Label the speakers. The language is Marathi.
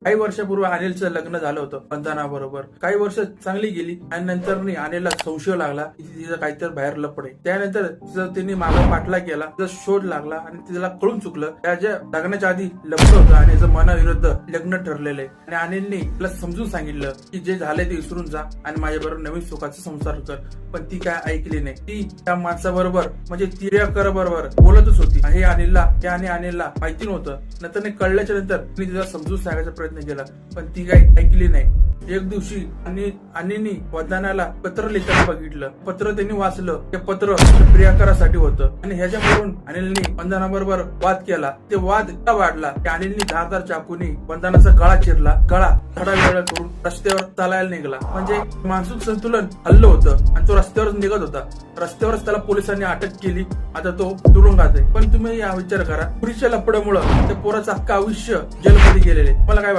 Speaker 1: काही वर्षापूर्वी अनिलचं लग्न झालं होतं वंदना बरोबर. काही वर्ष चांगली गेली आणि नंतर अनिलला संशय लागला की तिचं काहीतरी बाहेर लपडे. त्यानंतर तिचं त्यांनी मागे पाठला केला, तिचा शोध लागला आणि तिला कळून चुकलं त्याच्या लग्नाच्या आधी लपड होतं आणि तिचं मनाविरुद्ध लग्न ठरलेलं आहे. आणि अनिलने तिला समजून सांगितलं की जे झालंय ते विसरून जा आणि माझ्याबरोबर नवीन सुखाचा संसार कर. पण ती काय ऐकली नाही. ती त्या माणसाबरोबर म्हणजे तिर्याकर बरोबर बोलतच होती. हे अनिलला माहिती नव्हतं. नंतर कळल्याच्या नंतर तिने तिला समजून सांगायचा प्रयत्न केला पण ती काही ऐकली नाही. एक दिवशी अनिलने वंदनाला पत्र लिहिताना बघितलं. पत्र त्यांनी वाचलं. ते पत्र प्रियकरासाठी होतं आणि ह्याच्यावरून अनिलने वंदना बरोबर वाद केला. ते वाद इतका वाढला की अनिलने धारदार चाकूने वंदनाचा गळा चिरला. गळा थोडा वेळ करून रस्त्यावर चालायला निघाला. म्हणजे मानसिक संतुलन हल्लं होतं आणि तो रस्त्यावरच निघत होता. रस्त्यावरच त्याला पोलिसांनी अटक केली. आता तो तुरुंगात आहे. पण तुम्ही या विचार करा, पुरीच्या लपड्यामुळे त्या पोराचं अख्खं आयुष्य जेलमध्ये गेलेले. मला काय वाटतं